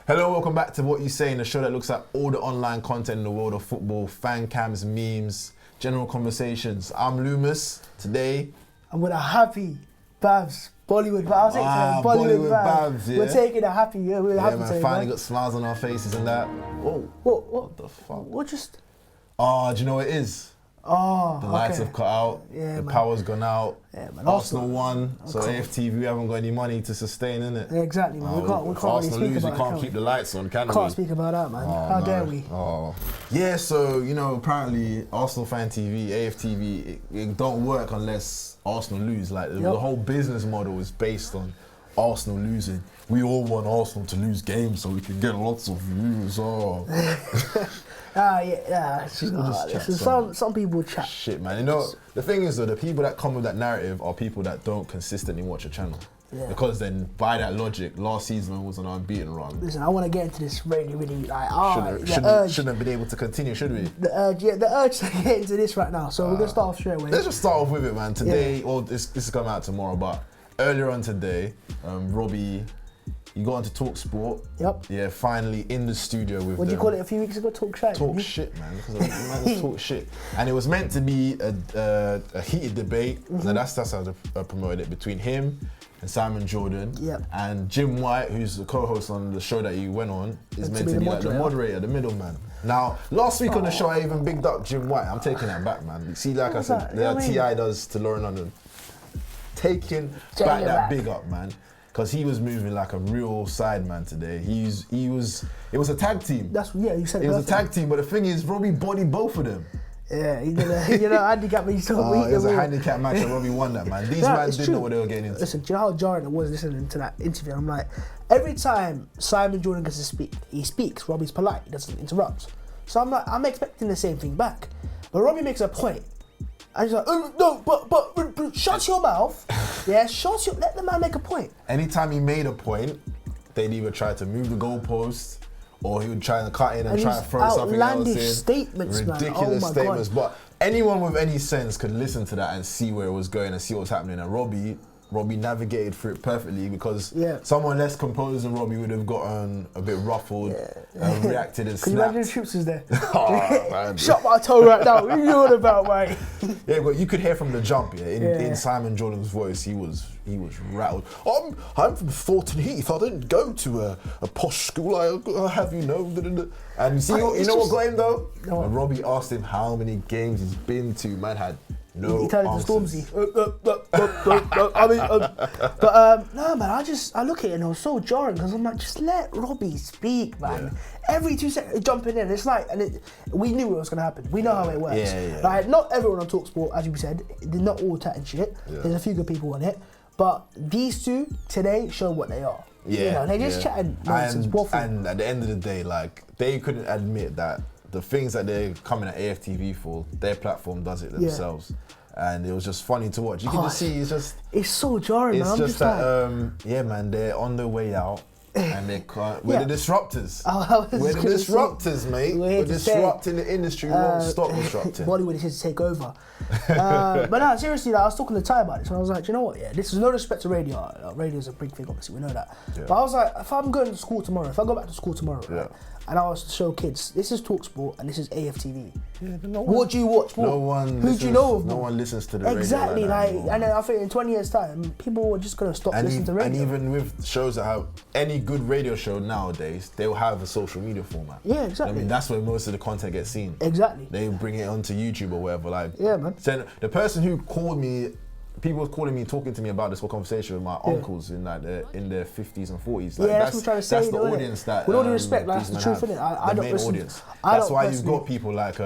Hello, welcome back to What You Saying, the show that looks at all the online content in the world of football, fan cams, memes, general conversations. I'm Lumos. Today, I'm with a happy Bhavs, Bollywood Bhavs. Bollywood Bhavs, yeah. We're taking a happy, we're happy man, today, finally man. got smiles on our faces and that. Oh, What the fuck? What just? Oh, do you know what it is? Oh, The lights have cut out, Yeah, the man. power's gone out, Yeah, man. Arsenal won, so cool. AFTV, we haven't got any money to sustain, innit? Yeah, exactly, man. We can't if really Arsenal speak lose, about we that, can't keep the lights on, can we? Can't speak about that, man. Oh, How no. dare we? Oh. Yeah, so, you know, apparently Arsenal Fan TV, AFTV, it don't work unless Arsenal lose. Like, the whole business model is based on Arsenal losing. We all want Arsenal to lose games so we can get lots of views. Oh. Some people chat. Shit, man. You know, the thing is, though, the people that come with that narrative are people that don't consistently watch a channel. Yeah. Because then, by that logic, last season was an unbeaten run. Listen, I want to get into this really, like, shouldn't have been able to continue, should we? the urge to get into this right now. So we're gonna start off straight away. Let's just start off with it, man. Today, or this is coming out tomorrow, but earlier on today, Robbie, you got onto Talk Sport. Yep. Yeah, finally in the studio with What did you call it a few weeks ago? Talk shit. Talk shit, man. Because man just talk shit, and it was meant to be a heated debate. Mm-hmm. And that's how they promoted it between him and Simon Jordan. Yep. And Jim White, who's the co-host on the show that you went on, is meant to be like the moderator, the middleman. Now, last week on the show, I even bigged up Jim White. I'm taking that back, man. You see, like I said, T.I. does to Lauren London. Taking back that big up, man. Because he was moving like a real side man today. It was a tag team. You said it. It was a tag team, but the thing is, Robbie bodied both of them. Yeah, he did handicap me so weak. It was a handicap match and Robbie won that, man. These men didn't know what they were getting into. Listen, do you know how jarring it was listening to that interview? I'm like, every time Simon Jordan gets to speak, he speaks. Robbie's polite, he doesn't interrupt. So I'm like, I'm expecting the same thing back. But Robbie makes a point. And he's like, oh, no, but shut your mouth. Yeah, let the man make a point. Anytime he made a point, they'd either try to move the goalpost or he would try to cut in and try to throw something else in. Outlandish statements, man. Ridiculous Oh my statements. God. But anyone with any sense could listen to that and see where it was going and see what was happening. And Robbie navigated through it perfectly because someone less composed than Robbie would have gotten a bit ruffled and reacted and snapped. Can you imagine if Troops was there? Oh, man. Shut my toe right now. What are you on about, mate? Yeah, but you could hear from the jump, in Simon Jordan's voice, he was rattled. I'm from Thornton Heath. I didn't go to a posh school. I have you know. And you see, you know what got him though? No. When Robbie asked him how many games he's been to, man had no he turned into answers. Stormzy. No, man. I look at it and it was so jarring because I'm like, just let Robbie speak, man. Yeah. Every 2 seconds, jumping in. It's like, we knew what was gonna happen. We know how it works. Yeah. Like, not everyone on Talksport, as you said, they're not all chatting shit. Yeah. There's a few good people on it, but these two today show what they are. Yeah, they're just chatting nonsense. And at the end of the day, like, they couldn't admit that the things that they're coming at AFTV for, their platform does it themselves. And it was just funny to watch. You can just see, it's so jarring, man. It's just that, man, they're on their way out. And they can't. We're the disruptors. We're the disruptors, mate. We're disrupting the industry. We won't stop disrupting. Bollywood is here to take over. But no, seriously, I was talking to Ty about this, and I was like, do you know what? Yeah, this is no respect to radio. Radio is a big thing, obviously, we know that. Yeah. But I was like, if I'm going to school tomorrow, if I go back to school tomorrow, right, and I was to show kids, this is Talksport and this is AFTV. Yeah, what do you watch more? Who do you know of more? No one listens to the radio. Exactly, and then I think in 20 years' time, people are just going to stop listening to radio. And even with shows that have any good radio show nowadays, they'll have a social media format. Yeah, exactly. I mean, that's where most of the content gets seen. Exactly. They bring it onto YouTube or whatever. Like, yeah, man. So the person who called me, people were calling me, talking to me about this whole conversation with my uncles in like in their 50s and 40s. Like, that's what I'm trying to say. That's the audience that. With all due respect, that's the truth, isn't it? I don't listen. Audience. That's why you've got people like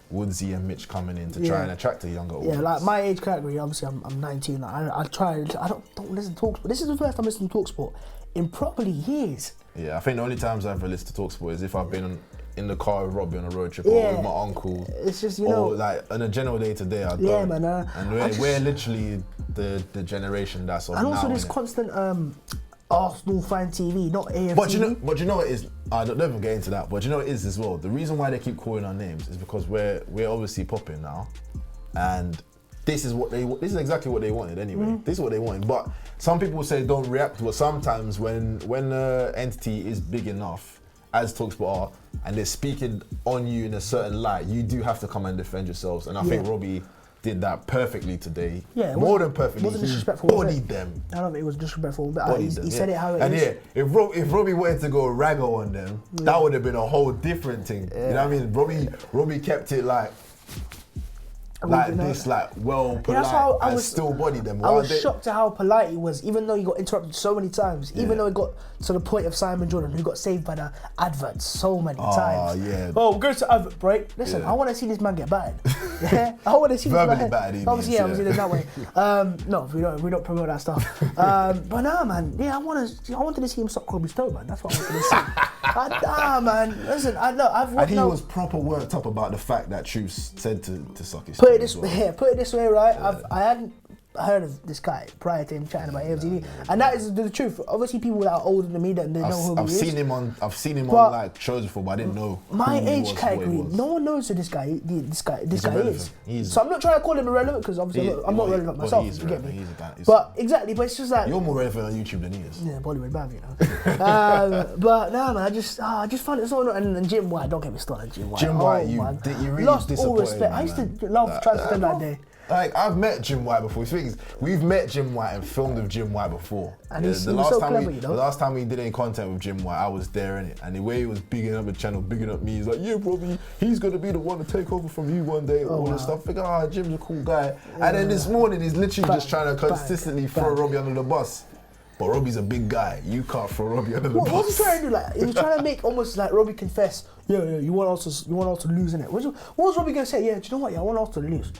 Woodsy and Mitch coming in to try and attract a younger audience. Yeah, like my age category, obviously I'm 19. Like, I don't listen to Talksport. This is the first time I listen to Talksport in probably years. Yeah, I think the only times I've ever listened to Talksport is if I've been in the car with Robbie on a road trip or with my uncle. It's just, or like on a general day to day, I don't. Yeah, man. And we're literally the generation that's on. And also now, this constant Arsenal fan TV, not AFTV. But you know what it is? I don't even get into that. But you know what it is as well? The reason why they keep calling our names is because we're obviously popping now, and this is exactly what they wanted anyway. This is what they wanted. But some people say don't react. But sometimes when an entity is big enough, as Talksport are, and they're speaking on you in a certain light, you do have to come and defend yourselves. And I think Robbie did that perfectly today. Yeah, more than perfectly. Wasn't disrespectful. Bodied them. I don't think it was disrespectful, but he said it how it is. And if Robbie wanted to go raggo on them, that would have been a whole different thing. You know what I mean? Robbie kept it like this, like polite, and still bodied them. I was shocked at how polite he was, even though he got interrupted so many times. Even though he got to the point of Simon Jordan, who got saved by the adverts so many times. Oh, we'll go to advert break. Listen, I want to see this man get battered. I want to see this man battered. Obviously, there's that way. No, we don't promote that stuff. But nah, man. Yeah, I wanted to see him suck Kobe's toe, man. That's what I wanted to see. Man. Listen, and he was proper worked up about the fact that Truce said to suck his toe. Put it this way, right? I hadn't heard of this guy prior to him chatting about AFTV, and that is the truth. Obviously, people that are older than me that they know who he is. I've seen him on like shows before, but I didn't know. My age category, no one knows who this guy is. So I'm not trying to call him irrelevant because obviously I'm not relevant myself. You get me? But exactly, but it's just like you're more relevant on YouTube than he is. Yeah, Bollywood Bhav, you know. But nah, man, I just find it so annoying. And Jim White, don't get me started on Jim White. Jim White, you really lost all respect. I used to love trying to spend that day. Like, I've met Jim White before. We've met Jim White and filmed with Jim White before. And he was so clever, you know? The last time we did any content with Jim White, I was there in it. And the way he was bigging up the channel, bigging up me, he's like, yeah, Robbie, he's going to be the one to take over from you one day, all this stuff. I think, Jim's a cool guy. And then this morning, he's literally just trying to consistently throw Robbie under the bus. But Robbie's a big guy. You can't throw Robbie under the bus. What was he trying to do? Like, he was trying to make almost like Robbie confess, you want us to lose, innit? What was Robbie going to say? Yeah, do you know what? I want us to lose.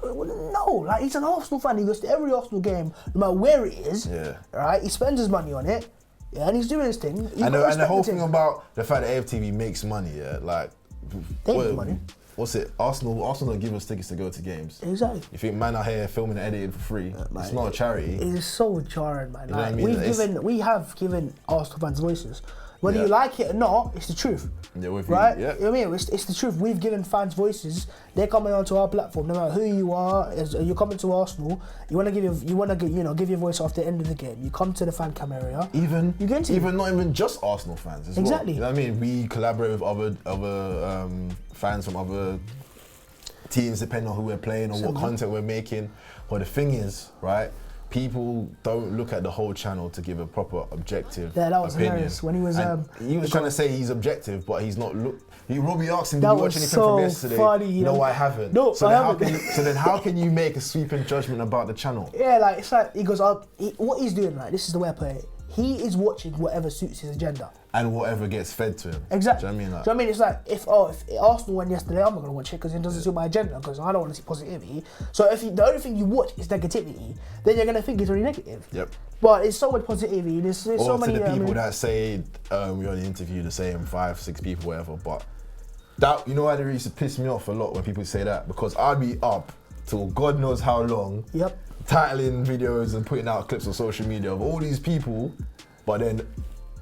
No, like he's an Arsenal fan. He goes to every Arsenal game, no matter where it is. Yeah. Right. He spends his money on it. Yeah, and he's doing his thing. And the whole thing about the fact that AFTV makes money. Yeah, like they make money. What's it? Arsenal don't give us tickets to go to games. Exactly. You think man out here filming and editing for free? It's not a charity. It is so jarring, man. You know what I mean? We have given Arsenal fans voices. Whether you like it or not, it's the truth. Yeah, right? You know what I mean? It's the truth. We've given fans voices. They're coming onto our platform. No matter who you are, you're coming to Arsenal. You want to give your voice after the end of the game. You come to the fan cam area. Not even just Arsenal fans as exactly. Well. You know what I mean? We collaborate with other fans from other teams, depending on who we're playing or what content we're making. But the thing is, right? People don't look at the whole channel to give a proper objective opinion. That was hilarious when he was. He was trying to say he's objective, but he's not. Robbie asked him, "Did you watch anything from yesterday?" Funny, no, I haven't. No, so then how can you make a sweeping judgment about the channel? Yeah, like it's like he goes, what he's doing, right? This is the way I put it. He is watching whatever suits his agenda. And whatever gets fed to him. Exactly. Do you know what I mean? Do you know what I mean? It's like, if Arsenal won yesterday, I'm not going to watch it because it doesn't suit my agenda because I don't want to see positivity. So if the only thing you watch is negativity, then you're going to think it's only negative. Yep. But it's so much positivity. There's so many... to the people that say, we only interview the same 5, 6 people, whatever, but that, you know why they used to piss me off a lot when people say that? Because I'd be up till God knows how long, titling videos and putting out clips on social media of all these people, but then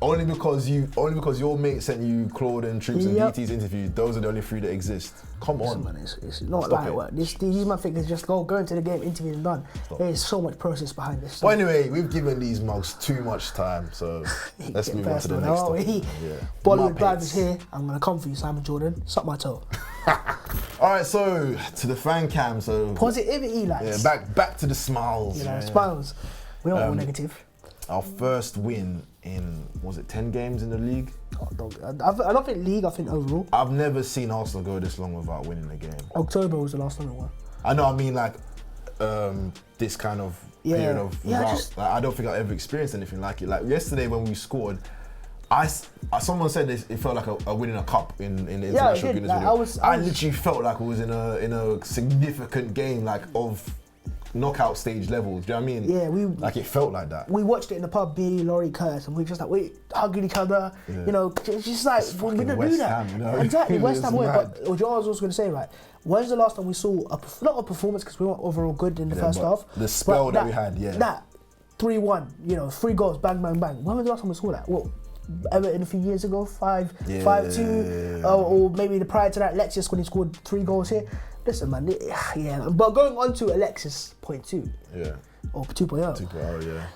only because your mate sent you Claude and Troops and DT's interview, those are the only 3 that exist. Come on. Man, it's not like work. These man think it's just go into the game, interview and done. There's so much process behind this. But anyway, we've given these mugs too much time, so let's move on to the next topic. Bollywood Bhav is here. I'm gonna come for you, Simon Jordan. Suck my toe. Alright, so to the fan cam, so positivity, like back to the smiles. Smiles. We don't want negative. Our first win in, was it 10 games in the league? I don't think league, I think overall. I've never seen Arsenal go this long without winning a game. October was the last time it won. I know, I mean like this kind of period of I don't think I've ever experienced anything like it. Like yesterday when we scored, someone said this, it felt like a winning a cup in the international Guinness video. I literally felt like it was in a significant game, like of knockout stage levels, do you know what I mean? Yeah, it felt like that. We watched it in the pub, B, Laurie, Curtis, and we were just like, hugging each other, you know, it's just like, we don't do that. Ham, you know? Exactly, West Ham way, but what I was also going to say, right, when's the last time we saw, not a performance, because we weren't overall good in the first half. The spell that we had, That 3-1, you know, 3 goals, bang, bang, bang. When was the last time we saw that? Well, Everton a few years ago, 5-2, or maybe the prior to that, Lexius when he scored 3 goals here. Listen, man. Yeah. But going on to Alexis point 2. Yeah. Or 2.0. 2.0, yeah.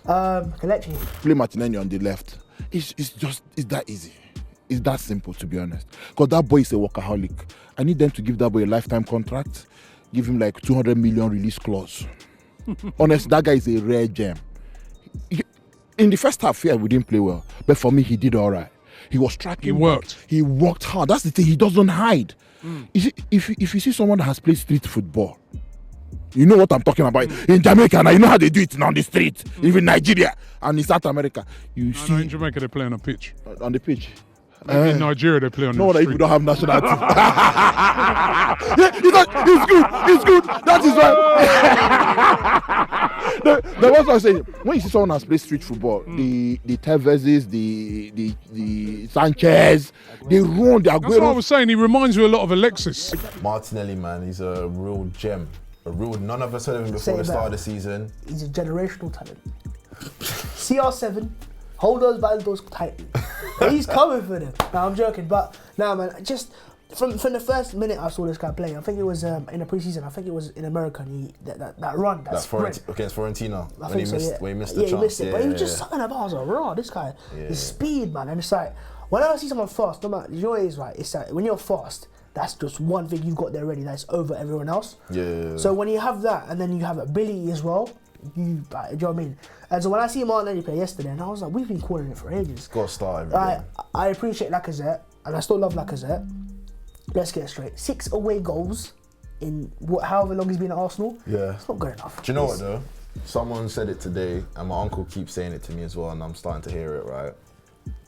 Kelechi. Play Martinelli on the left. It's that easy. It's that simple, to be honest. Because that boy is a workaholic. I need them to give that boy a lifetime contract. Give him like 200 million release clause. Honestly, that guy is a rare gem. In the first half, yeah, we didn't play well. But for me, he did all right. He was tracking. He worked. He worked hard. That's the thing. He doesn't hide. You see, if you see someone that has played street football, you know what I'm talking about. In Jamaica, now you know how they do it on the street. Even Nigeria and in South America, you see. No, in Jamaica they play on a pitch. On the pitch. Maybe in Nigeria they play on the No, street. if you don't have national team. Yeah, it's good. It's good. That is why. That's what I'm saying. When you see someone has played street football, the Tevezes, the Sanchez, they run. They are That's what I was saying. He reminds you a lot of Alexis. Martinelli, man, he's a real gem. None of us heard of him before the start of the season. He's a generational talent. CR7, hold those bandos tightly. He's coming for them. No, I'm joking, but no, man. Just from the first minute I saw this guy play, I think it was in the preseason. I think it was in America. And that run, that sprint against Fiorentina. When he missed the chance. He missed it. But he was just something about. I was like, raw. This guy, his speed, man. And it's like whenever I see someone fast, no matter, you know what it is, right? It's like when you're fast. That's just one thing you've got there already that's over everyone else. Yeah. So when you have that and then you have ability as well, do you know what I mean? And so when I see Martinelli play yesterday, and I was like, we've been calling it for ages. Got to start. I appreciate Lacazette, and I still love Lacazette. Let's get it straight. 6 away goals in however long he's been at Arsenal. Yeah. It's not good enough. Do you know what though? Someone said it today, and my uncle keeps saying it to me as well, and I'm starting to hear it, right?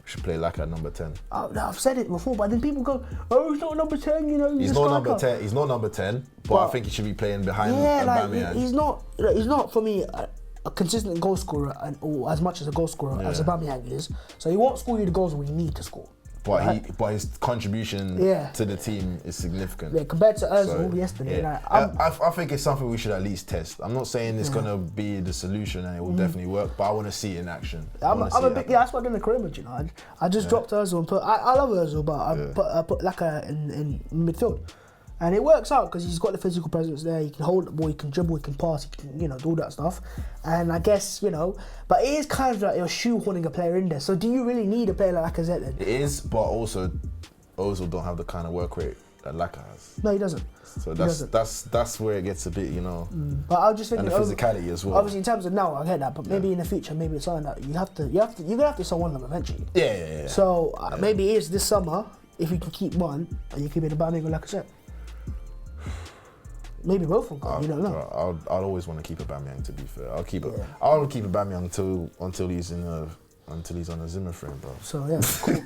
Should play like at number 10. Oh, no, I've said it before, but then people go, "Oh, he's not number 10." You know, he's not number 10. He's not number 10, but I think he should be playing behind. Yeah, Aubameyang. He's not for me a consistent goal scorer, or as much as a goal scorer as Aubameyang is. So he won't score you the goals we need to score. But his contribution to the team is significant. Yeah, compared to Ozil yesterday. Yeah. I think it's something we should at least test. I'm not saying it's gonna be the solution and it will definitely work, but I want to see it in action. That's what I did in the Caribbean, you know. I just dropped Ozil and put. I love Ozil, but I put Laka in midfield. And it works out because he's got the physical presence there. He can hold the ball, he can dribble, he can pass, he can, do all that stuff. And I guess, but it is kind of like you're shoehorning a player in there. So do you really need a player like Lacazette then? It is, but also Ozil don't have the kind of work rate that Laka has. No, he doesn't. So that's where it gets a bit, But I was just thinking, and the physicality as well. Obviously, in terms of now, I get that, but maybe in the future, maybe it's something that you're gonna have to sell one of them eventually. Yeah. So maybe it is this summer if you can keep one and you keep it Aubameyang or Lacazette. Maybe both of them. You don't know. I'd always want to keep Aubameyang. To be fair, I'll keep Aubameyang until he's on a Zimmer frame, bro. So yeah, cool.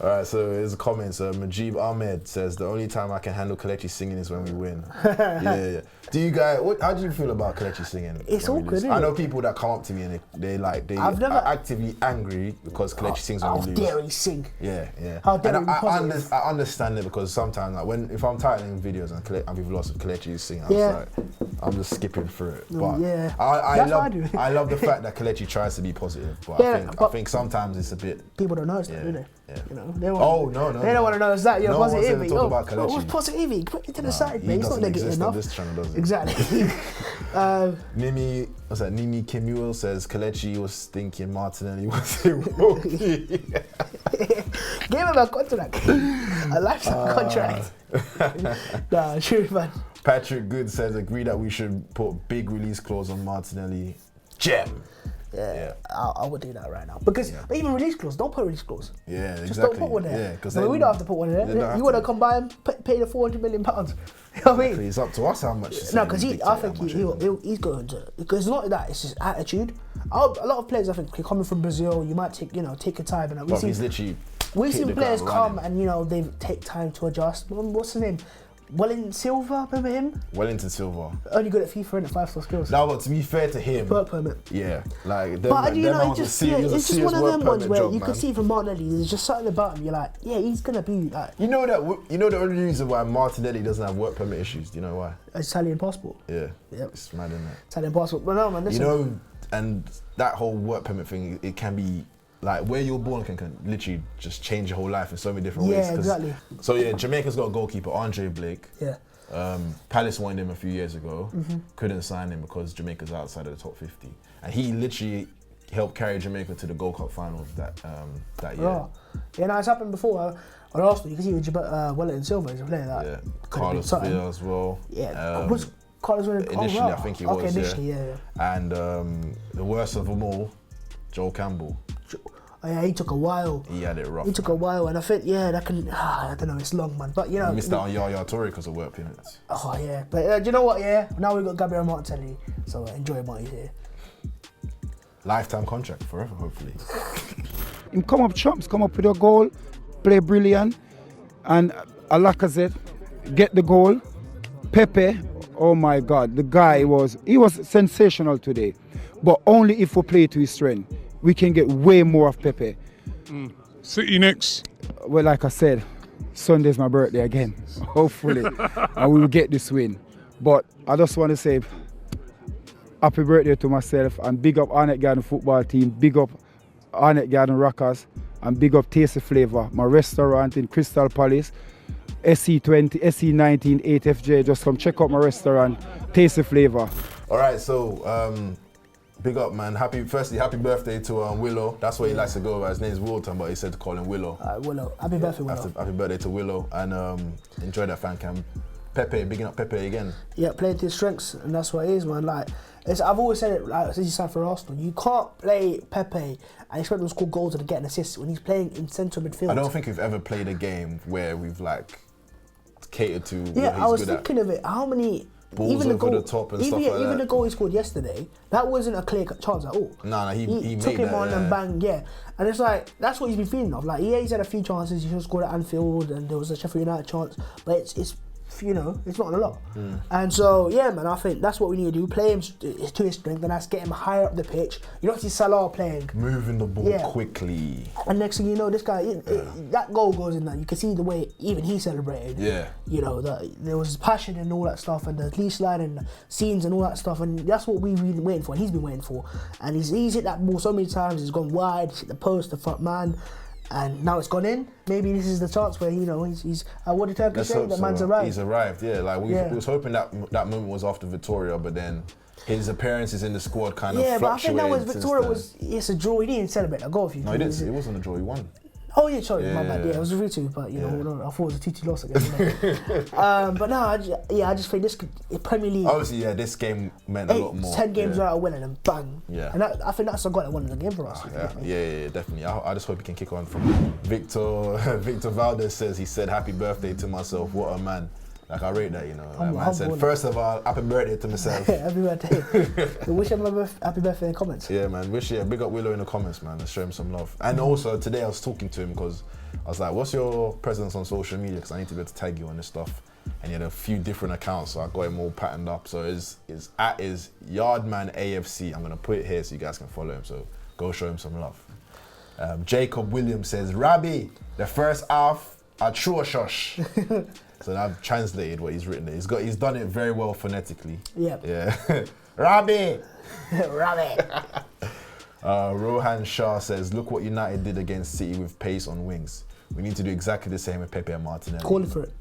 Alright, so here's a comment. Majib Ahmed says the only time I can handle Kelechi singing is when we win. Yeah. Do you guys? How do you feel about Kelechi singing? It's awkward, isn't it? I know people that come up to me and they are actively angry because Kelechi sings when we lose. How dare he sing? Yeah. How dare and he be positive? I understand it because sometimes, if I'm titling videos and we've lost with Kelechi singing, I'm just skipping through it. But I love the fact that Kelechi tries to be positive, but I think sometimes it's a bit. People don't know that, do they? Yeah. They don't want to know it's that you're positive. Talk about Kelechi. What's positivity? Put it to the side, man. It's not negative enough. This channel, does it? Exactly. Nimi Kemuel says Kelechi was thinking Martinelli was a rookie. Give him a contract, a lifetime contract. Nah, true, man. Patrick Good says agree that we should put big release clause on Martinelli. Gem. Yeah. I would do that right now because even release clause, don't put release clause. Yeah, just exactly. don't put one there. Yeah, because we don't have to put one there. You want to come by and pay the £400 million. You know what I mean? It's up to us how much. No, because I think he's going to. Because it's not that; it's his attitude. A lot of players, I think, coming from Brazil, you might take your time. And we've seen players come and they take time to adjust. What's his name? Wellington Silva, remember him? Wellington Silva. Only good at FIFA and 5-star skills. No, but to be fair to him, work permit. Yeah, like it's just one of them ones where you can see from Martinelli, there's just something about him. You're like, yeah, he's gonna be like. You know the only reason why Martinelli doesn't have work permit issues. Do you know why? Italian passport. Yeah. Yep. It's mad, isn't it? Italian passport, but no, man. Listen. And that whole work permit thing, it can be like where you're born can literally just change your whole life in so many different ways. Yeah, exactly. So yeah, Jamaica's got a goalkeeper, Andre Blake. Yeah. Palace wanted him a few years ago, couldn't sign him because Jamaica's outside of the top 50. And he literally helped carry Jamaica to the Gold Cup final of that year. Oh. Yeah, no, it's happened before. On Arsenal, you can see with Wellington Silva is a player that. Yeah, Carlos Villa as well. Yeah, was Carlos Villa initially, I think he was. Okay, initially, yeah. And the worst of them all, Joel Campbell. Oh, yeah, he took a while. He had it rough. He took a while, and I think, that can. I don't know, it's long, man. But you know, we missed out on Yaya Toure because of work permits. Oh yeah, but do you know what? Yeah, now we've got Gabriel Martinelli, so enjoy Marty here. Lifetime contract forever, hopefully. Him come up chumps, come up with a goal, play brilliant, and Lacazette get the goal. Pepe, oh my God, the guy he was sensational today, but only if we play to his strength. We can get way more of Pepe. City next. Well, like I said, Sunday's my birthday again, hopefully, and we will get this win. But I just want to say happy birthday to myself and big up Arnett Garden football team, big up Arnett Garden Rockers, and big up Tasty Flavor, my restaurant in Crystal Palace, SC20, SC19, 8FJ. Just come check out my restaurant, Tasty Flavor. All right, so big up, man. Happy birthday to Willow. That's what he likes to go by. His name's Wilton, but he said to call him Willow. Willow. Happy birthday, Willow. Happy birthday to Willow, and enjoy that fan cam. Pepe, bigging up Pepe again. Yeah, playing to his strengths, and that's what it is, man. Like, I've always said it, like, since he signed for Arsenal, you can't play Pepe and expect him to score goals and get an assist when he's playing in central midfield. I don't think we've ever played a game where we've like catered to what he's good at. Yeah, I was thinking of it. How many balls even the goal, over the top and stuff like that. Even the goal he scored yesterday, that wasn't a clear chance at all. No, he took made him that, on and bang, yeah. And it's like, that's what he's been feeling of. Like, he's had a few chances. He should have scored at Anfield, and there was a Sheffield United chance, but it's it's not a lot. And so, yeah, man, I think that's what we need to do. Play him to his strength, and that's get him higher up the pitch. You don't see Salah playing. Moving the ball quickly. And next thing you know, this guy, that goal goes in there. You can see the way even he celebrated. Yeah. You know, there was passion and all that stuff, and the leash line and the scenes and all that stuff, and that's what we've been waiting for, and he's been waiting for. And he's hit that ball so many times, he's gone wide, he's hit the post, the front man, and now it's gone in. Maybe this is the chance where, he's what did Turkey say? The man's arrived. He's arrived, yeah. Like, we was hoping that moment was after Victoria, but then his appearances in the squad kind of fluctuated. Yeah, but I think that was Victoria it's a draw. He didn't celebrate a goal. No, he didn't. It wasn't a draw, he won. Oh yeah, sorry, my bad. Yeah, it was a 3-2, but I thought it was a 2-2 loss again. But no, I just think this Premier League. Obviously, yeah, this game meant a lot more. 10 games without a win and then bang. Yeah. And I think that's the goal that won the game for us. Yeah, definitely. I just hope he can kick on from Victor. Victor Valdez says he said happy birthday to myself. What a man. Like, I rate that, That man said, first of all, happy birthday to myself. Happy birthday. Wish him happy birthday in the comments. Yeah, man. Big up Willow in the comments, man. Let's show him some love. And also, today I was talking to him because I was like, what's your presence on social media? Because I need to be able to tag you on this stuff. And he had a few different accounts, so I got him all patterned up. So his at is Yardman AFC. I'm going to put it here so you guys can follow him. So go show him some love. Jacob Williams says, Robbie, the first half, atrocious. So I've translated what he's written there. He's done it very well phonetically. Yep. Yeah. Robbie! Robbie! Rohan Shah says, look what United did against City with pace on wings. We need to do exactly the same with Pepe and Martinelli. Calling for it.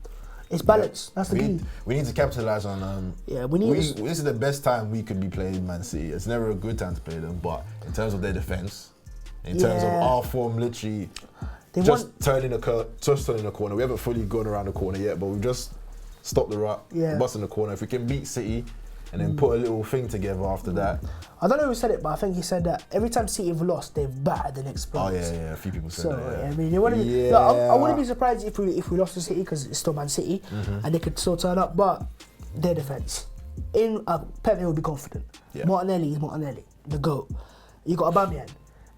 It's balance. That's the key. We need to capitalise on. This is the best time we could be playing Man City. It's never a good time to play them, but in terms of their defence, in terms of our form, literally. Turning the corner. We haven't fully gone around the corner yet, but we've just stopped the rut, busting the corner. If we can beat City and then put a little thing together after that. I don't know who said it, but I think he said that every time City have lost, they've battered the next opponent. Oh yeah, a few people said that. I mean, I wouldn't be surprised if we lost to City because it's still Man City and they could still turn up, but their defence. Pepe will be confident. Yeah. Martinelli is Martinelli, the GOAT. You got Aubameyang.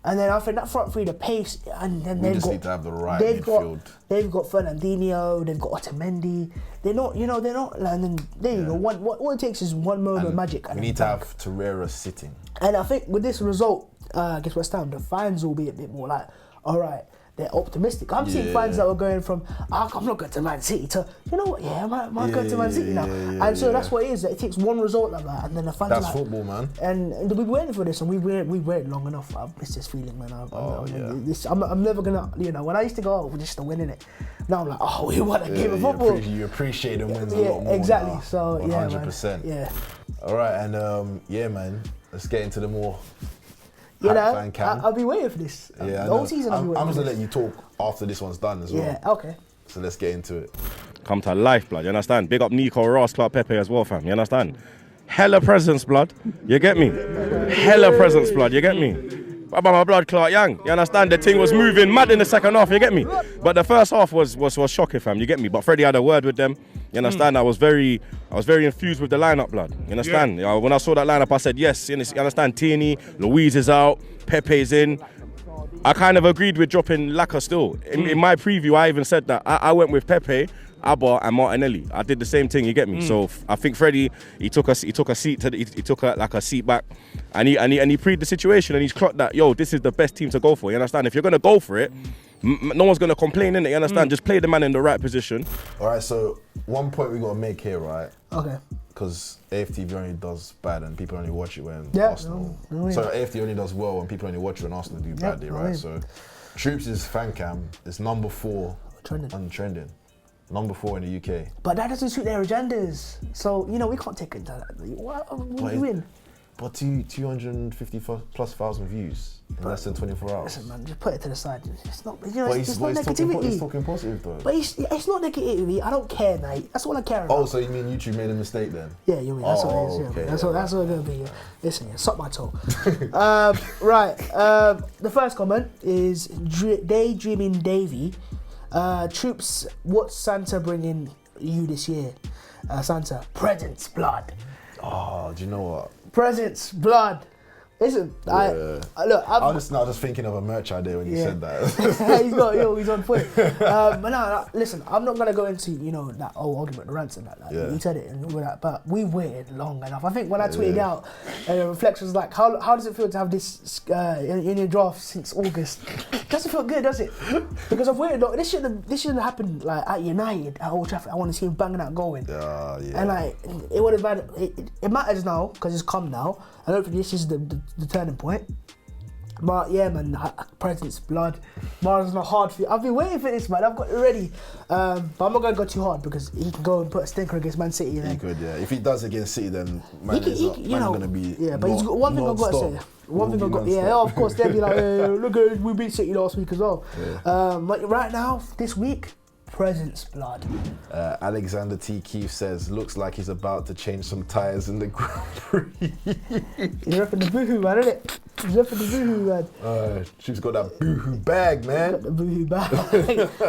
And then I think that front three, the pace, and then we just need to have the right midfield. They've got Fernandinho, they've got Otamendi. They're not, and then there you go. What it takes is one moment of magic. We need to have Torreira sitting. And I think with this result against West Ham, the fans will be a bit more like, all right, they're optimistic. I'm seeing fans that were going from, I'm not going to Man City to, you know what, I might go to Man City now. And so that's what it is. It takes one result like that, and then the fans That's are like, football, man. And we've been waiting for this, and we've waited long enough. I've missed this feeling, man. I'm never gonna, when I used to go, we're just winning it. Now I'm like, we won a game of football. You appreciate the wins a lot more. Exactly. Now. So 100%. Yeah. All right, and man, let's get into the more. I'll be waiting for this. Yeah, the whole season I'll be waiting. I'm just for gonna let you talk after this one's done as well. Yeah. Okay. So let's get into it. Come to life, blood. You understand? Big up Nico, Ross, Clark, Pepe as well, fam. You understand? Hella presence, blood. You get me? Hella presence, blood. You get me? About my blood clot young. You understand? The thing was moving mad in the second half, you get me? But the first half was shocking, fam. You get me? But Freddie had a word with them. You understand? I was very infused with the lineup, blood. You understand? When I saw that lineup, I said yes. You understand? Tierney, Louise is out, Pepe's in. I kind of agreed with dropping Laka still. In my preview, I even said that I went with Pepe, Abba, and Martinelli. I did the same thing. You get me? So I think Freddie, he took a seat like a seat back, and he preyed the situation, and he's clocked that this is the best team to go for. You understand? If you're gonna go for it, no one's gonna complain, innit? You understand? Just play the man in the right position. All right. So one point we gotta make here, right? Okay. Because AFTV only does bad and people only watch it when Arsenal. No, so AFTV only does well when people only watch it when Arsenal do badly, right? So Troops' fan cam is number 4 on trending. Number 4 in the UK. But that doesn't suit their agendas. So, we can't take it to that. What do you win? But 250,000+ views in less than 24 hours. Listen, man, just put it to the side. It's not, it's not negativity. He's talking positive though. But it's not negativity. I don't care, mate. That's all I care about. Oh, so you mean YouTube made a mistake then? Yeah, you mean that's what it is. Yeah, okay, that's what it's gonna be. Listen, suck my toe. Right. The first comment is Daydreaming Davy. Troops, what's Santa bringing you this year? Santa, presents, blood. Oh, do you know what? Presents, blood. Listen, I was just thinking of a merch idea when you said that. he's on point. But no, listen, I'm not gonna go into that argument, the rants and that. You said it and all that, but we waited long enough. I think when I tweeted out, reflections like, how does it feel to have this in your draft since August? Doesn't feel good, does it? Because I've waited long. This shouldn't have happened like at United at Old Trafford. I want to see him banging out going. And it would have been. It matters now because it's come now. And hopefully this is the turning point. But yeah, man, presents, blood. Mara's not hard for you. I've been waiting for this, man. I've got it ready. But I'm not going to go too hard because he can go and put a stinker against Man City. He could, yeah. If he does against City, then man is going to be. Yeah, but he's got one thing I've got to say. One thing I've got, of course, they'll be like, look, we beat City last week as well. Yeah. But right now, this week, presents, blood. Alexander T. Keefe says, looks like he's about to change some tyres in the Grand Prix. He's repping the boohoo, man, isn't it? He's repping the boohoo, man. She's got that boohoo bag, man. Got the boohoo bag.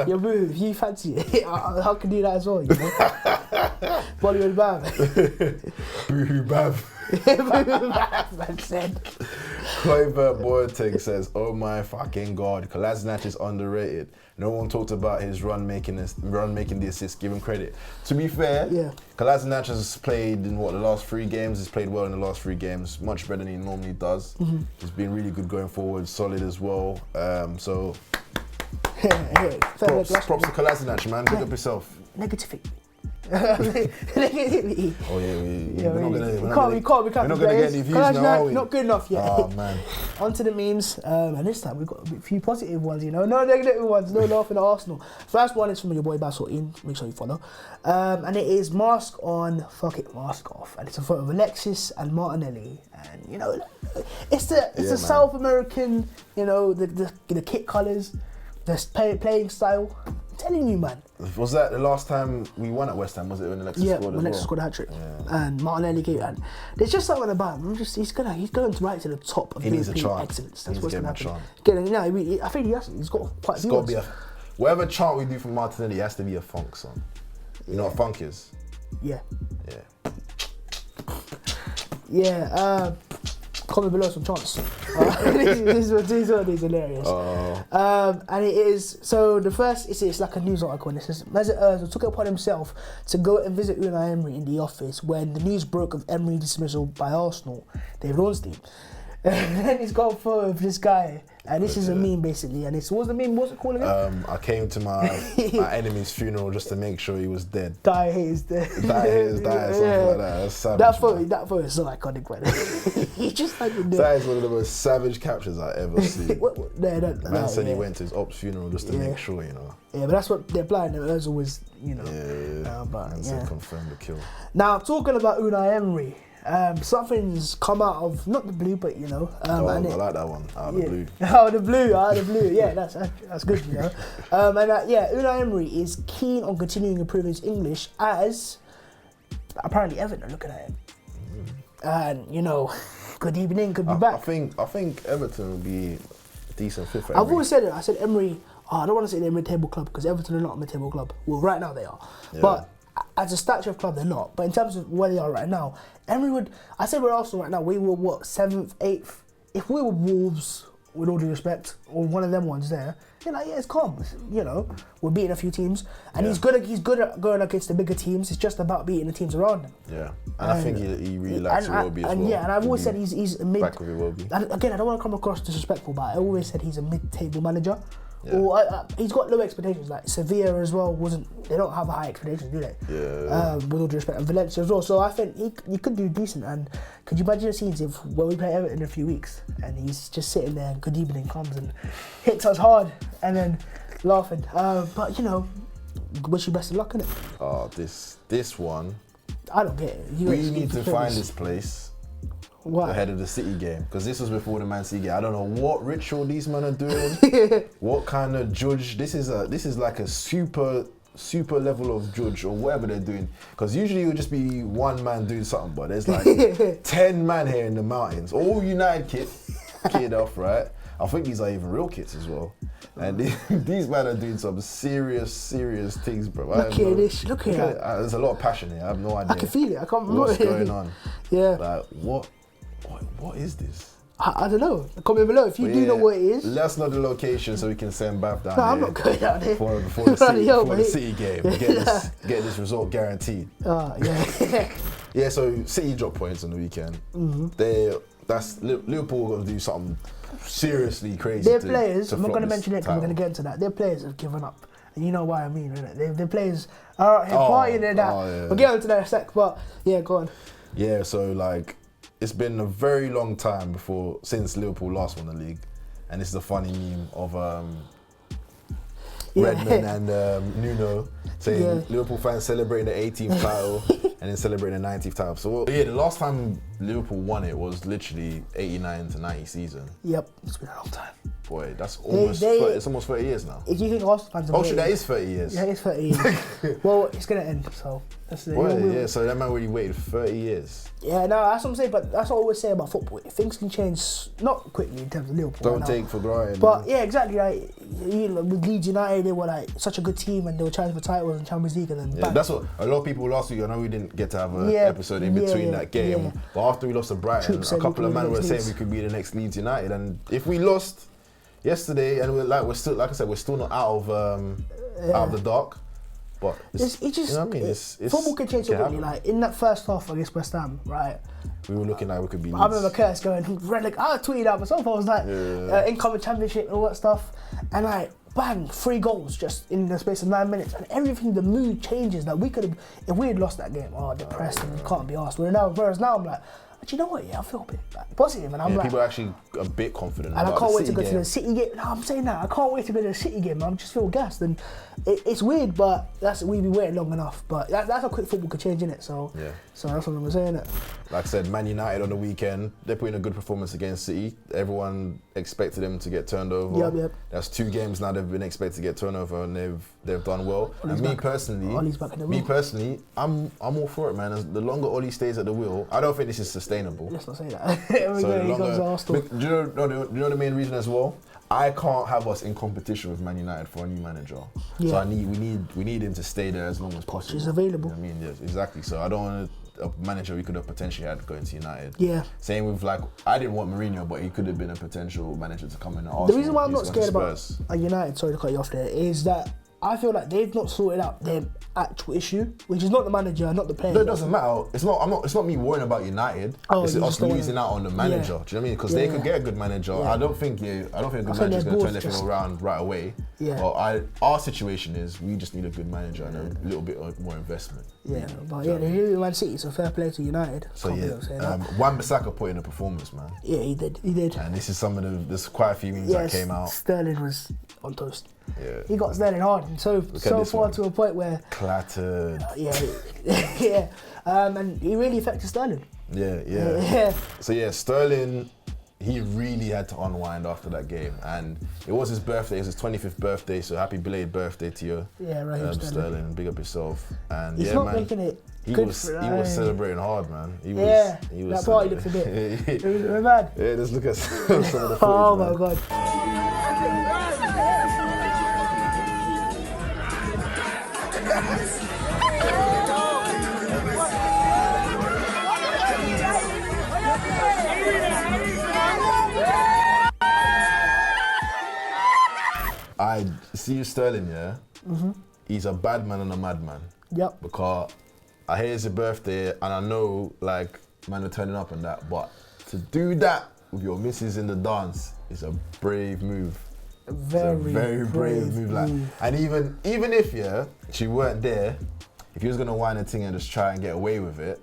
Your boohoo, if you fancy it, I can do that as well, Bollywood Bhav. Boohoo Bhav. Boohoo Bhav, man said. Kluivert Boateng says, oh my fucking God, Kolasinac is underrated. No one talked about his run making the assist. Give him credit. To be fair, Kolasinac has played in the last 3 games. He's played well in the last 3 games, much better than he normally does. He's been really good going forward, solid as well. Props to Kolasinac, man. Pick up yourself. Negativity. Oh yeah, we're not gonna get any views now, are we? Not good enough yet. Oh man. Onto the memes, and this time we've got a few positive ones, no negative ones, no laughing at Arsenal. First one is from your boy Sayin, make sure you follow. And it is mask on, fuck it, mask off. And it's a photo of Alexis and Martinelli. And it's the South American, the kit colours, the playing style. I'm telling you, man. Was that the last time we won at West Ham? Was it when Alexis scored as well? Yeah, when Alexis scored a hat-trick. And Martinelli gave it. And there's just something about him. He's going right to the top of European excellence. That's what's going to happen. I think he's got quite a few ones. Whatever chant we do for Martinelli, it has to be a funk song. You know what funk is? Yeah. Comment below some chants. These are hilarious. And it is, so the first, it's like a news article, and it says, Mesut Ozil took it upon himself to go and visit Unai Emery in the office when the news broke of Emery's dismissal by Arsenal, David Ornstein. And then he's got a photo of this guy And this is a meme basically, and what's the meme? What's it called again? I came to my enemy's funeral just to make sure he was dead. Die his dead. Die his die, something like that. That's savage. That photo is so iconic, man. He just like that is one of the most savage captures I ever seen. Man said he yeah. went to his ops funeral just to make sure, you know. Yeah, but that's what they're planning. There's always, you know. Man said confirm the kill. Now talking about Unai Emery. Something's come out of not the blue, but you know. I like that one. Out of the blue. Out of the blue. Yeah, that's good, you know. Unai Emery is keen on continuing improving his English as apparently Everton are looking at him. And you know, good evening, could be back. I think Everton will be a decent fit for I've Emery. always said it. I said Emery. I don't want to say they're a mid-table club because Everton are not a mid-table club. Well, right now they are, but as a stature of club, they're not. But in terms of where they are right now, Emery would. I said we're Arsenal right now. We were what 7th, 8th. If we were Wolves, with all due respect, or one of them ones there, you're like, yeah, it's calm. You know, we're beating a few teams, and he's good at going against the bigger teams. It's just about beating the teams around him. Yeah, and I think he really likes Robbie as well. Yeah, and I've always said he's a mid. Back with Robbie. Again, I don't want to come across disrespectful, but I always said he's a mid-table manager. Yeah. Or he's got low expectations. Like Sevilla as well they don't have high expectations, do they? Yeah. With all due respect, and Valencia as well. So I think he could do decent. And could you imagine the scenes if when we play Everton in a few weeks and he's just sitting there and good evening comes and hits us hard and then laughing. But you know, wish you best of luck in it. Oh, this one. I don't get it. We need to find this place. Why? Ahead of the City game, because this was before the Man City game. I don't know what ritual these men are doing. What kind of judge? This is like a super level of judge or whatever they're doing. Because usually it would just be one man doing something, but there's like 10 man here in the mountains, all United kit off, right? I think these are even real kits as well. And these men are doing some serious things, bro. Look at this. Look at it. There's a lot of passion here. I have no idea. I can feel it. I can't remember what's going on. Yeah. Like what is this? I don't know. Comment below if you do know what it is. Let us know the location so we can send Bath down I'm not going down there. Before the City game. Get this result guaranteed. Yeah, so City dropped points on the weekend. Liverpool are going to do something seriously crazy. Their players, I'm not going to mention it because we're going to get into that. Their players have given up. And you know why I mean, innit? Their players are out here partying and that. We'll get into that in a sec, but yeah, go on. Yeah, so like, it's been a very long time since Liverpool last won the league, and this is a funny meme of Redmond and Nuno saying Liverpool fans celebrating the 18th title and then celebrating the 90th title. So the last time Liverpool won it was literally 89 to 90 season. Yep, it's been a long time. Boy, that's almost it's almost 30 years now. If you think Arsenal fans are that is 30 years. Yeah, it's 30 years. Well, it's going to end, so that's it. Yeah, so that man really waited 30 years. Yeah, no, that's what I'm saying, but that's what I always say about football. Things can change not quickly in terms of Liverpool. Don't take for granted. But yeah, exactly. Like, with Leeds United, they were like such a good team and they were trying for titles and Champions League, and then yeah, that's what a lot of people last week. I know we didn't get to have an episode in between that game, but after we lost to Brighton, a couple of men were saying we could be the next Leeds United, and if we lost yesterday, and we're still, like I said, we're still not out of the dark. But it's just, you know what I mean? Football can change so quickly. Like in that first half against West Ham, right? We were looking like we could be. I remember Curtis going, like, I tweeted out myself. I was like, incoming championship and all that stuff, and like, bang, 3 goals just in the space of 9 minutes, and everything. The mood changes. Like we could have, if we had lost that game, depressed and we can't be asked. Whereas now I'm like, do you know what? Yeah, I feel a bit positive, and I'm like, people are actually a bit confident. And about I can't wait to the go to the City game. No, I'm saying that I can't wait to go to the City game. I just feel gassed, and it's weird, but we've been waiting long enough. But that's how quick football could change, innit? So so that's what I'm saying. Like I said, Man United on the weekend, they put in a good performance against City. Everyone expected them to get turned over. Yep. That's 2 games now they've been expected to get turned over, and they've done well. Ollie's and me personally, I'm all for it, man. As the longer Ollie stays at the wheel, I don't think this is sustainable. Let's not say that. Do you know the main reason as well? I can't have us in competition with Man United for a new manager. So we need him to stay there as long as possible. He's available. You know what I mean, yes, exactly. So I don't want a manager we could have potentially had going to United. Yeah. Same with I didn't want Mourinho, but he could have been a potential manager to come in at Arsenal. The reason why I'm not scared about United, sorry to cut you off there, is that I feel like they've not sorted out their actual issue, which is not the manager, not the player. No, it doesn't matter. It's not me worrying about United. It's us losing out on the manager. Do you know what I mean? Because they could get a good manager. I don't think a good manager is going to turn everything around right away. Yeah. But our situation is we just need a good manager and a little bit more investment. Yeah, but yeah, they're here in Man City, so fair play to United. So Wan-Bissaka put in a performance, man. Yeah, he did. And this is there's quite a few memes that came out. Sterling was on toast. Yeah. He got Sterling hard, and so far to a point where clattered. Yeah. And he really affected Sterling. Yeah. So yeah, Sterling, he really had to unwind after that game, and it was his birthday. It was his 25th birthday, so happy belated birthday to you. Yeah, right. Sterling, big up yourself. And he's not making it. He was celebrating hard, man. He was that party looked a bit. It was mad. Yeah, let's look at some of the footage. Oh man. my god. I see you, Sterling, yeah? Mm-hmm. He's a bad man and a madman. Yep. Because I hear it's your birthday and I know, like, man are turning up and that, but to do that with your missus in the dance is a brave move. Very brave move. Like, and even if, she weren't there, if you was going to whine a thing and just try and get away with it,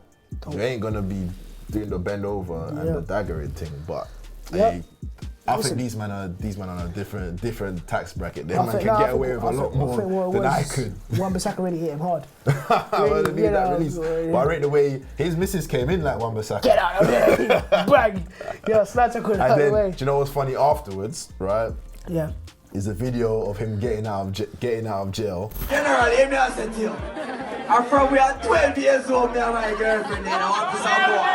you ain't going to be doing the bend over and the daggering thing, but I think these men are on a different tax bracket. Them man can get away with a lot more than I could. Wan-Bissaka really hit him hard. I need that release. But I rate the way his missus came in like Wan-Bissaka. Get out of there! Bang! Yeah, snatcher could out of the way. Do you know what's funny afterwards, right? Yeah. Is a video of him getting out of jail. General, let me ask you. I'm from we are 12 years old, me and my girlfriend, and I want to support.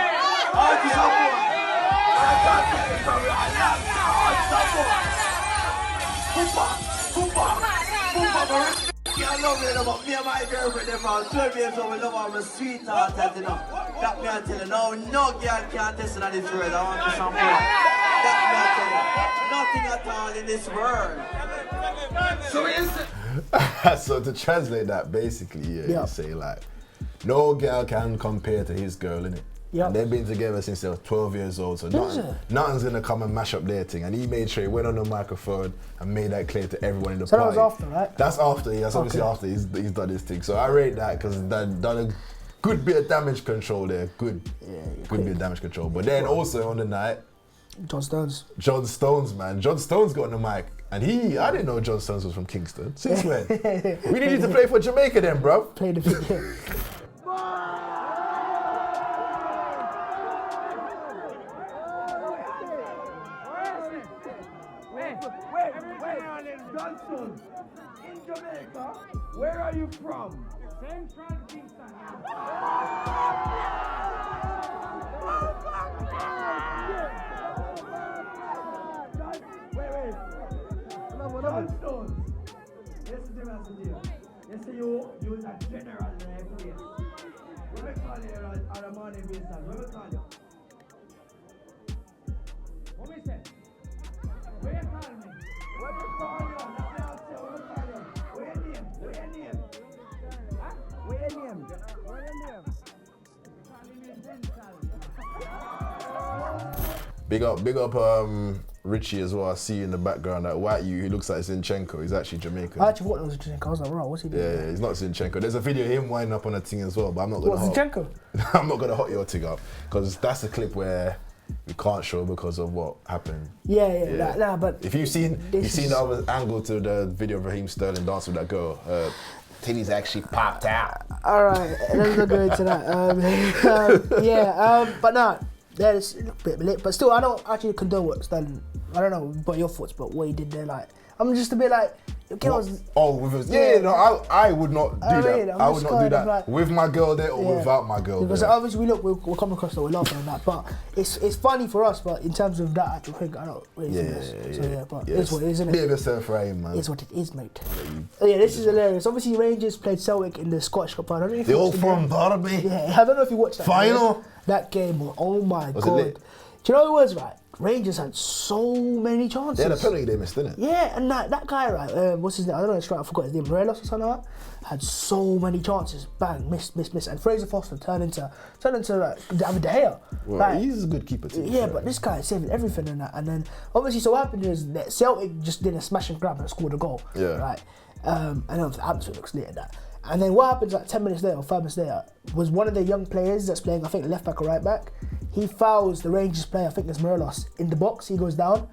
I love it about me and my girlfriend from 12 years old. We love our sweetheart, you know. That me I tell you, no girl can test on this world. I want to support. That me I tell you, nothing at all in this world. So to translate that, basically, you say like, no girl can compare to his girl, innit? Yep. And they've been together since they were 12 years old, so nothing's gonna come and mash up their thing. And he made sure he went on the microphone and made that clear to everyone in the party. So that was after, right? That's after, that's obviously after he's done his thing. So I rate that because that done a good bit of damage control there. Good bit of damage control. But then also on the night, John Stones, man. John Stones got on the mic. And I didn't know John Stones was from Kingston. Since when? We need you to play for Jamaica then, bro. Play the video. John Stones, in Jamaica, where are you from? Central Kingston. John Stones. Yes, you say you use a general name. What we call you on a morning basis? What we call you? What we say? Where you call me? What you call you? What you name? Where your name? Huh? Where your name? Where your name? Big up Richie as well. I see you in the background, that white he looks like Zinchenko. He's actually Jamaican. I actually thought it was Zinchenko. I was like, right, what's he doing? Yeah, he's not Zinchenko. There's a video of him winding up on a thing as well, but I'm not gonna Zinchenko? I'm not gonna hot your thing up because that's a clip where we can't show because of what happened. Yeah. But if you've seen the other angle to the video of Raheem Sterling dancing with that girl, titties actually popped out. All right, let's not go into that. But nah, there's a bit lit. But still, I don't actually condone what Sterling. I don't know about your thoughts, but what he did there, like, I'm just a bit like, I would not do that. I would not do that like, with my girl there or without my girl because there. Obviously we'll come across that we're laughing at that, but it's funny for us. But in terms of that actual thing, I don't really see this. But it's what it is, isn't it? Bit of a surf for him, man. It's what it is, mate. This is hilarious. Obviously, Rangers played Celtic in the Scottish Cup. I don't know if they all from Derby. Yeah, I don't know if you watched that final. That game, oh my god. Do you know what it was, right? Rangers had so many chances. Yeah, the penalty they missed, didn't it? Yeah, and that guy, right, what's his name? I don't know, I forgot his name, Morelos or something like that. Had so many chances, bang, missed. And Fraser Foster turned into David De Gea. Well, like, he's a good keeper too. Yeah, but this guy is saving everything in that. And then, obviously, so what happened is that Celtic just did a smash and grab and scored a goal. Yeah. Right? And then the atmosphere looks lit at that. And then what happens like 10 minutes later or 5 minutes later was one of the young players that's playing, I think, left back or right back. He fouls the Rangers player, I think it's Morelos, in the box. He goes down.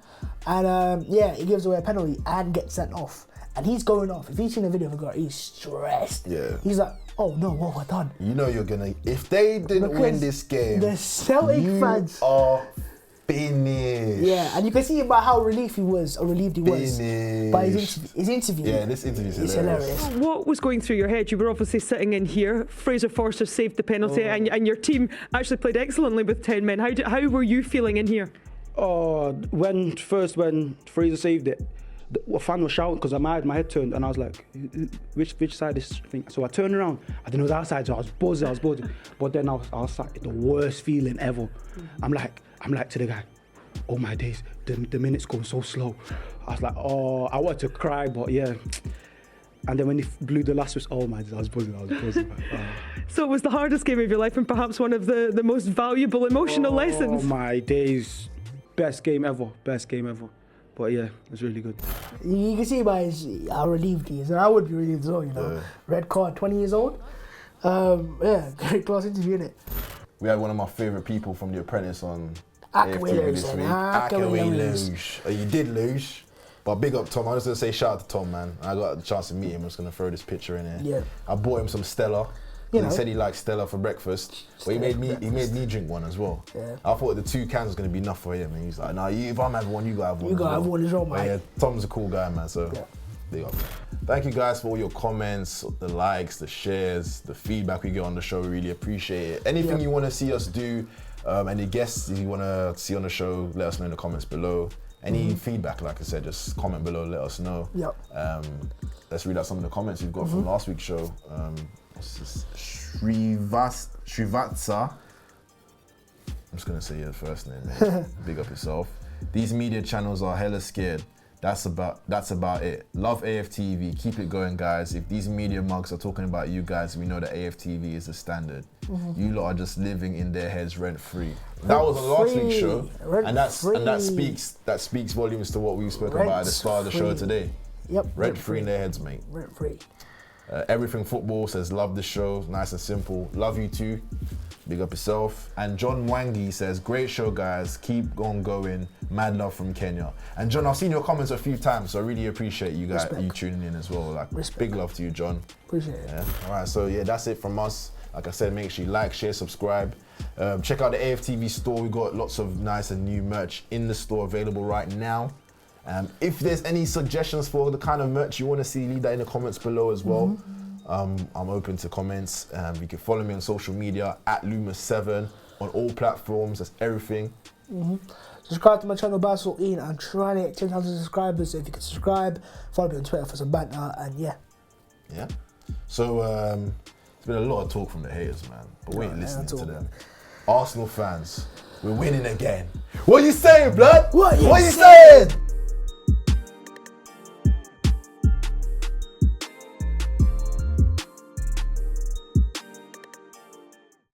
And he gives away a penalty and gets sent off. And he's going off. If you've seen the video of the guy, he's stressed. Yeah. He's like, oh no, what have I done? You know you're gonna, if they didn't win this game, the Celtic fans are finished. Yeah, and you can see by how relieved he was by his interview. Yeah, this interview is hilarious. What was going through your head? You were obviously sitting in here. Fraser Forster saved the penalty, and your team actually played excellently with 10 men. How were you feeling in here? When Fraser saved it, the fan was shouting because my head turned and I was like, which side is this thing? So I turned around, I didn't know the outside, so I was buzzing. But then I was like, the worst feeling ever. I'm like to the guy, oh my days, the minute's going so slow. I was like, I wanted to cry, but yeah. And then when he blew the last whistle, oh my days, I was buzzing. So it was the hardest game of your life and perhaps one of the most valuable emotional lessons. Oh my days, best game ever. But yeah, it was really good. You can see by how relieved he is, and I would be relieved as well, you know. Yeah. Red card, 20 years old. Great class interview, innit? We had one of my favourite people from The Apprentice on AFTV this week. Luge. You did lose, but big up Tom. I was going to say shout out to Tom, man. I got the chance to meet him. I'm just going to throw this picture in here. Yeah. I bought him some Stella. He said he liked Stella for breakfast, but he made me drink one as well. Yeah. I thought the 2 cans was going to be enough for him, and he's like, nah, if I'm having one, you gotta have one. You gotta have one as well, man. Yeah, Tom's a cool guy, man, so big up. Thank you guys for all your comments, the likes, the shares, the feedback we get on the show. We really appreciate it. Anything you want to see us do, any guests you want to see on the show, let us know in the comments below. Any feedback, like I said, just comment below, let us know. Let's read out some of the comments we've got from last week's show. What's this? Srivatsa. I'm just gonna say your first name, mate. Big up yourself. These media channels are hella scared. That's about it. Love AFTV. Keep it going, guys. If these media mugs are talking about you guys, we know that AFTV is the standard. You lot are just living in their heads rent free. That was on last week's show, and that speaks volumes to what we spoke about at the start of the show today. Yep. Rent free in their heads, mate. Rent free. Everything Football says, love the show, nice and simple. Love you too. Big up yourself. And John Wangi says, great show, guys. Keep on going. Mad love from Kenya. And John, I've seen your comments a few times, so I really appreciate you guys you tuning in as well. Like, big love to you, John. Appreciate it. Yeah. All right, so yeah, that's it from us. Like I said, make sure you like, share, subscribe. Check out the AFTV store. We got lots of nice and new merch in the store available right now. If there's any suggestions for the kind of merch you want to see, leave that in the comments below as well. I'm open to comments. You can follow me on social media at Lumos7 on all platforms. That's everything. Subscribe to my channel, Basil Ian. I'm trying to get 10,000 subscribers, so if you can subscribe, follow me on Twitter for some banter, and yeah. So it's been a lot of talk from the haters, man, but we ain't listening to them. Arsenal fans, we're winning again. What you saying, blood? What you saying?